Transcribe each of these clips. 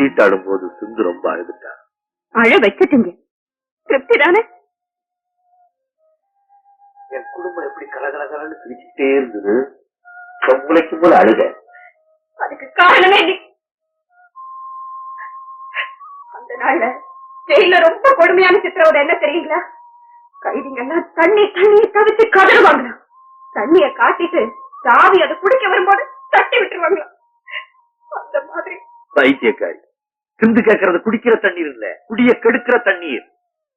சீட்டாடும் போது சிந்து ரொம்ப அழுதுட்டா. அழ வைக்கட்டுங்க, திருப்தி தானே. என் குடும்பம் எப்படி கலகலகலன்னு சிரிச்சுட்டே இருந்தது, உங்களுக்கும் போல அழுக. அதுக்கு காரணமே அந்த நாள்ல ஜெயில ரொம்ப கொடுமையான சித்திரவதை என்ன தெரியுங்களா? கைதிங்கெல்லாம் தண்ணி தவிச்சு கதறுவாங்க. தண்ணிய காட்டிட்டு சாவி அதை குடிக்க வரும்போது தட்டி விட்டுருவாங்க. அந்த மாதிரி பைத்தியக்காரி. சிந்து கேட்கறது குடிக்கிற தண்ணீர் இல்ல, குடிய கெடுக்கிற தண்ணீர்.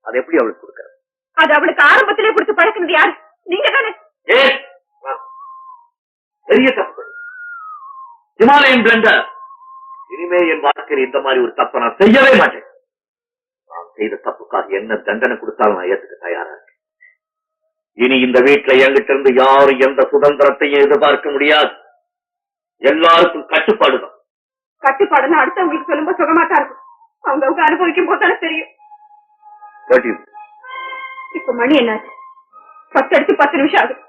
அது எப்படி அவளுக்கு கொடுக்கறது? அது அவளுக்கு ஆரம்பத்திலே கொடுத்து பழக்கிறது யாரு? நீங்க தானே. பெரிய தப்பு. Himalayan blunder. இனிமே என் வாழ்க்கையில் இந்த மாதிரி ஒரு தப்பை நான் செய்யவே மாட்டேன். நான் செய்த தப்புக்காக என்ன தண்டனை கொடுத்தாலும் நான் ஏத்துக்க தயாரா இருக்கேன். இனி இந்த வீட்டுல என்கிட்ட இருந்து யாரும் எந்த சுதந்திரத்தையும் எதிர்பார்க்க முடியாது. எல்லாருக்கும் கட்டுப்பாடுதான். கட்டுப்பாடுன்னு அடுத்தவங்களுக்கு சொல்லும்போது சுகமாட்டா இருக்கும். அவங்க அனுபவிக்கும் போதானே தெரியும். இப்ப மணி என்னாச்சு? 10 அடிச்சு 10 நிமிஷம் ஆகுது.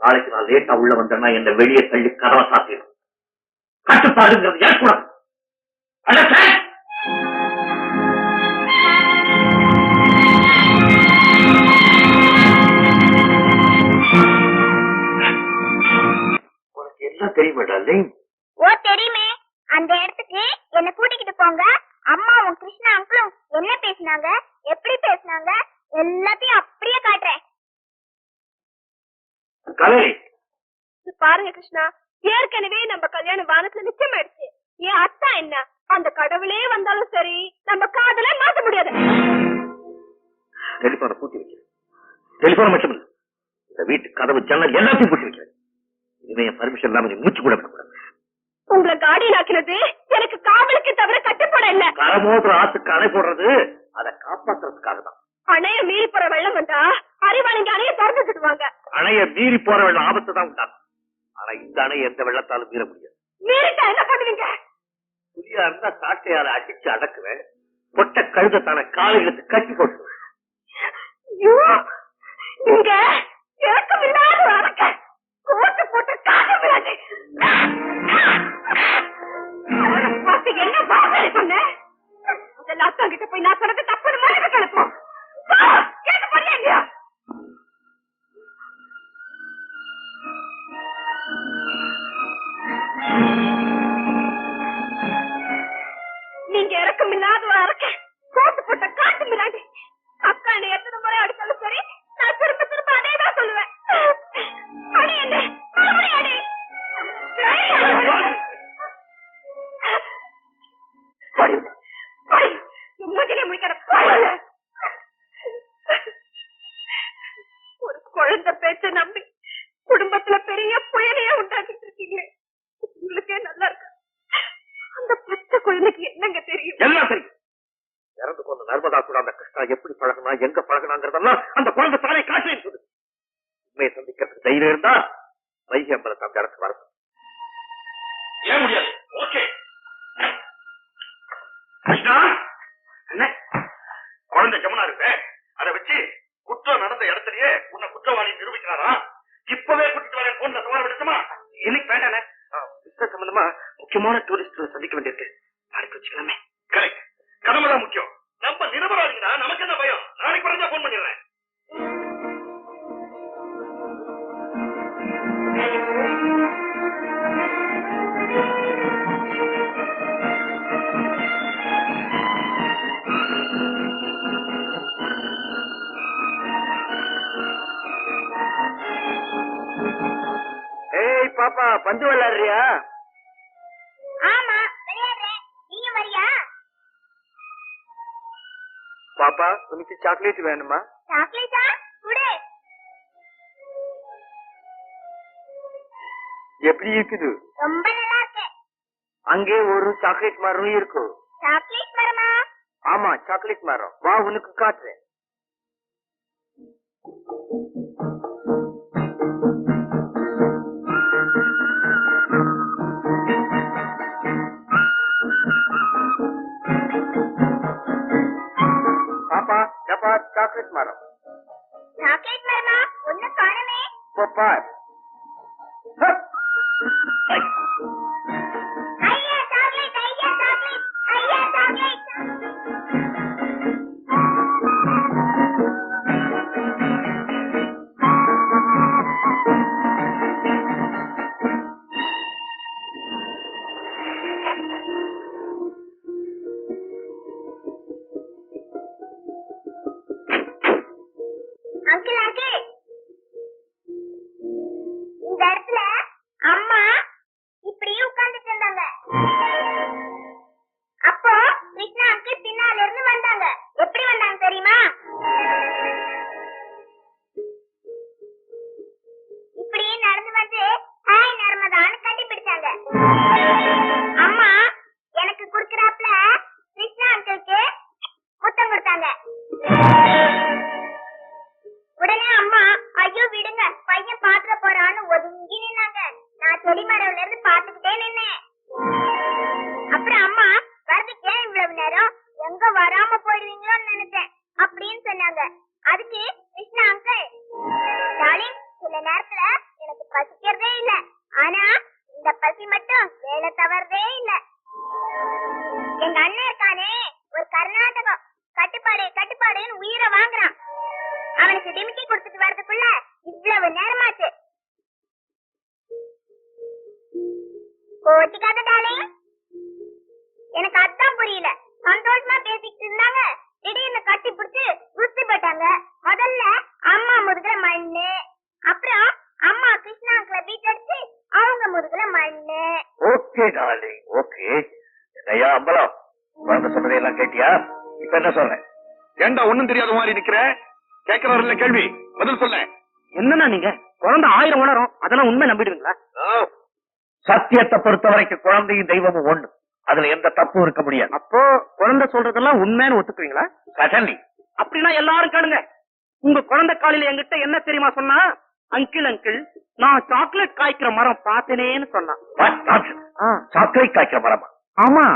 நாளைக்கு நான் லேட்டா உள்ள வந்தேன்னா என்ன வெளியே தள்ளி கதவை சாத்திடும். கட்டுப்பாடுங்கிறது ஏற்படும். உனக்கு எல்லாம் தெரியுமாடா? ஓ தெரியுமே. அந்த இடத்துக்கு என்ன கூட்டிக்கிட்டு போங்க. அம்மாவும் கிருஷ்ணா அங்கிளும் என்ன பேசினாங்க, எப்படி பேசினாங்க எல்லாத்தையும் அப்படியே காட்டுறேன். பாருங்க கிருஷ்ணா, ஏற்கனவே நம்ம கல்யாணம் வானத்துல நிச்சயம் ஆயிடுச்சு. என் அத்தா என்ன, அந்த கடவுளே வந்தாலும் சரி நம்ம காதல மாத்த முடியாது. டெலிபோனை பூட்டி வைக்க. டெலிபோன் மட்டும் இல்ல, இந்த வீட்டு கதவு ஜன்னல் எல்லாத்தையும் பூட்டி வைக்க. இனிமே என் பர்மிஷன் இல்லாம நீ மூச்சு கூட பண்ணக்கூடாது. உங்களை காடியில் ஆக்கினது எனக்கு காவலுக்கு தவிர கட்டுப்பட இல்ல. கரமோதுற ஆத்துக்கு அணை போடுறது அதை காப்பாத்துறதுக்காக தான். அணைய மீறி போற வெள்ளம் வந்தா அறிவாளிங்க அணைய திறந்துட்டுவாங்க. அணைய மீறி போற வெள்ளம் ஆபத்து தான் உண்டாகும். ஆனா இந்த அணை எந்த வெள்ளத்தாலும் மீற முடியாது. மீறிட்டா என்ன பண்ணுவீங்க? புலியா இருந்தா சாட்டையால அடிச்சு அடக்குவேன். பொட்ட கழுதத்தான காலைகளுக்கு கட்டி போட்டுருவேன். நீங்க இறக்கமில்லாத அடக்க கோட்டு போட்டு காக்க விடாது. என்ன பாசனை சொன்ன? முதல்ல அத்தா கிட்ட போய் நான் சொன்னது தப்புன்னு மனது கலப்போம். கேட்டு பண்ணியா இல்லையா? நீங்க இறக்கமில்லாத ஒரு அறக்க கோட்டு போட்ட காட்டு மிராண்டி. அக்கா என்ன எத்தனை முறை அடிச்சாலும் சரி நான் திரும்ப திரும்ப அதேதான் சொல்லுவேன். அடி என்ன மறுபடியும் அடி. ஒரு குழந்தை பேச்ச நம்பி குடும்பத்துல பெரிய புயலையே உண்டாக்கிட்டு இருக்கீங்களே, உங்களுக்கே நல்லா இருக்கு. அந்த பச்சை குழந்தைக்கு என்னங்க தெரியும்? எல்லாம் தெரியும். இறந்து போன நர்மதா கூட அந்த கிருஷ்ணா எப்படி பழகினா எங்க பழகினாங்கிறதெல்லாம் அந்த குழந்தை தானே காட்டி இருக்குது. உண்மையை சந்திக்கிறதுக்கு தைரியம் இருந்தா வைகை அம்பலத்தை அந்த இடத்துக்கு வர ஏன் முடியாது? ஓகே கிருஷ்ணா, என்ன குழந்தை ஜமுனா இருக்கு, அதை வச்சு குற்றம் நடந்த இடத்துலயே உன்னை குற்றவாளி நிரூபிக்கிறாரா? இப்பவே கூட்டிட்டு வரேன். போன்ல சமாளம் எடுத்துமா? இன்னைக்கு வேண்டானே, பிசினஸ் சம்பந்தமா முக்கியமான டூரிஸ்ட் சந்திக்க வேண்டியிருக்கு. நாளைக்கு வச்சுக்கலாமே. கரெக்ட், கடமைதான் முக்கியம். நம்ம நிரபராதிங்களா, நமக்கு என்ன பயம்? நாளைக்கு வரஞ்சா போன் பண்ணிடுறேன். ஏய் பாப்பா, பந்து விளையாடுறியா? ஆமா விளையாடுறேன். நீங்க வரியா? பாப்பா, உனக்கு சாக்லேட் வேணுமா? சாக்லேட்டா? குடு. எப்படி இருக்குது? ரொம்ப நல்லா இருக்கு. அங்கே ஒரு சாக்லேட் மரம் இருக்கு. சாக்லேட் மரமா? ஆமா, சாக்லேட் மரம். வா, உனக்கு காட்டுறேன். பாப்பா, டப்பா சாக்லேட் மரம். சாக்லேட் மரமா? ஒண்ணு காணுமே. பாப்பா நான் செடி மரம்ல இருந்து பாத்துக்கிட்டே நின்னேன். அப்புறம் அம்மா வரதுக்கு ஏன் இவ்வளவு நேரம், எங்க வராம போயிடுவீங்களோன்னு நினைச்சேன் அப்படின்னு சொன்னாங்க. அதுக்கு கிருஷ்ணா அங்கிள், டார்லிங் சில நேரத்துல எனக்கு பசிக்கிறதே இல்ல, ஆனா இந்த பசி மட்டும் வேலை தவறதே இல்ல. எங்க அண்ணன் இருக்கானே ஒரு கர்நாடகம், கட்டுப்பாடு கட்டுப்பாடுன்னு உயிரை வாங்குறான். அவனுக்கு டிமிக்கி கொடுத்துட்டு வர்றதுக்குள்ள இவ்வளவு நேரமாச்சு. கோச்சிக்காத டார்லிங், எனக்கு அதான் புரியல. சந்தோஷமா பேசிக்கிட்டு இருந்தாங்க, திடீர்னு கட்டி பிடிச்சு குஸ்தி போட்டாங்க. முதல்ல அம்மா முதுகுல மண்ணு, அப்புறம் அம்மா கிருஷ்ணா அங்கிள பீட் அடிச்சு அவங்க முதுகுல மண்ணு. Okay darling, okay. ஐயா அம்பலம், குழந்தை சொன்னதையெல்லாம் கேட்டியா? இப்ப என்ன சொல்றேன்? ஏண்டா ஒண்ணும் தெரியாத மாதிரி நிக்கிற? கேட்கிறவர்ல கேள்வி பதில் சொல்ல. என்னன்னா நீங்க குழந்தை 1000 உணரும், அதெல்லாம் உண்மை நம்பிடுவீங்களா? சத்தியத்தை பொறுத்த வரைக்கும் குழந்தையும் தெய்வமும் ஒண்ணு, அதுல எந்த தப்பும் இருக்க முடியாது. அப்போ குழந்தை சொல்றதெல்லாம் உண்மைன்னு ஒத்துக்குவீங்களா? சடன்லி. அப்படின்னா எல்லாரும் கேளுங்க. உங்க குழந்தை காலையில என்கிட்ட என்ன தெரியுமா சொன்னா? அங்கிள் அங்கிள், நான் சாக்லேட் காய்க்கிற மரம் பார்த்தேனேன்னு சொன்னான். சாக்லேட் காய்க்கிற மரமா? ஆமா.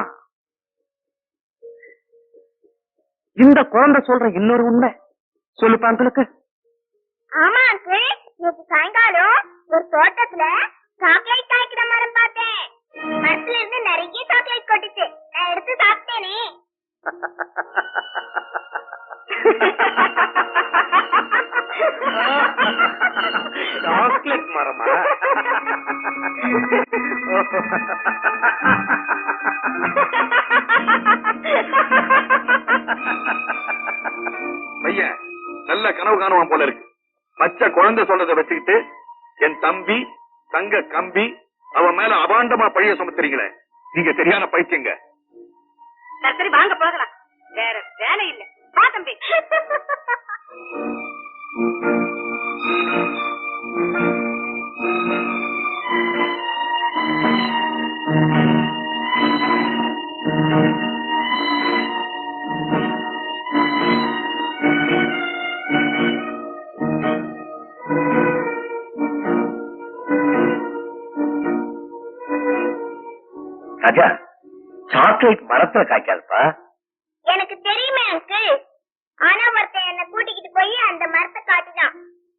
இந்த குழந்தை சொல்ற இன்னொரு உண்மை சொல்லுப்பா அங்கிளுக்கு. ஆமா அங்கிள், நேற்று சாயங்காலம் ஒரு தோட்டத்துல சாக்லேட் காய்க்கிற மரம் பார்த்தேன். மரத்துல இருந்து நிறைய சாக்லேட் கொட்டுச்சு, நான் எடுத்து சாப்பிட்டேனே. சாக்லேட் மரமா? பையன் நல்ல கனவு காணுவான் போல இருக்கு. பச்சை குழந்தை சொல்றதை வச்சுக்கிட்டு என் தம்பி தங்க கம்பி அவன் மேல அபாண்டமா பழிய சுமத்துறீங்களே, நீங்க சரியான பைத்தியங்க. சரி வாங்க போகலாம், வேற வேலை இல்ல. வா தம்பி. ராஜா, சாக்லேட் மரத்துல காய்க்காதுப்பா. எனக்கு தெரியுமே அங்கிள், ஆனா ஒருத்தன் என்ன கூட்டிக்கிட்டு போய் அந்த மரத்தை காட்டினான்.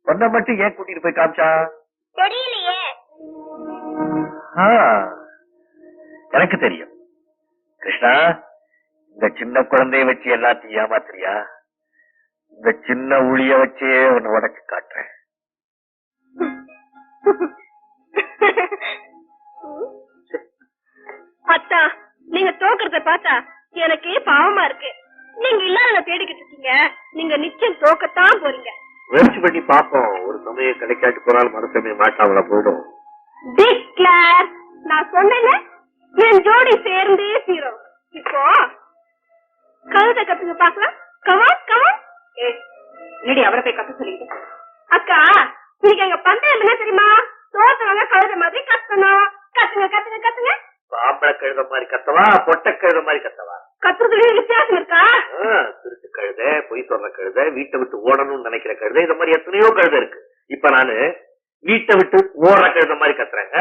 பொண்ணை மட்டும் ஏன் கூட்டிட்டு போய் காமிச்சா? தெரியலையே. ஆ, எனக்கு தெரியும். கிருஷ்ணா, இந்த சின்ன குழந்தைய வச்சு எல்லாத்தையும் ஏமாத்துறியா? இந்த சின்ன உளிய வச்சே உன்னை உடைச்சு காட்டுறேன். அத்தா, நீங்க தோக்குறத பார்த்தா எனக்கு பாவமா இருக்கு. நீங்க இல்லாத தேடிக்கிட்டு இருக்கீங்க, நீங்க நிச்சயம் தோக்கத்தான் போறீங்க. முயற்சி பண்ணி பாப்போம், ஒரு சமயம் கிடைக்காட்டி போனாலும் மறு சமயம் மாட்டாமல போயிடும். டிக்ளேர், நான் சொன்னேன்ல, என் ஜோடி சேர்ந்தே தீரும். இப்போ கழுத கத்துங்க பாக்கலாம். Come on come on. என்னடி அவரை போய் கத்த சொல்லிட்டு? அக்கா, இன்னைக்கு எங்க பந்தயம் என்ன தெரியுமா? தோத்தவங்க கழுத மாதிரி கத்தணும். கத்துங்க கத்துங்க கத்துங்க. ஆம்பளை கழுத மாதிரி கத்தவா, பொட்டை கழுத மாதிரி கத்தவா? கத்துறதுல வித்தியாசம் இருக்கா? திருட்டு கழுத, பொய் சொல்ற கழுத, வீட்டை விட்டு ஓடணும்னு நினைக்கிற கழுத, இந்த மாதிரி எத்தனையோ கழுத இருக்கு. இப்ப நானு வீட்டை விட்டு ஓடுற கழுத மாதிரி கத்துறேன்.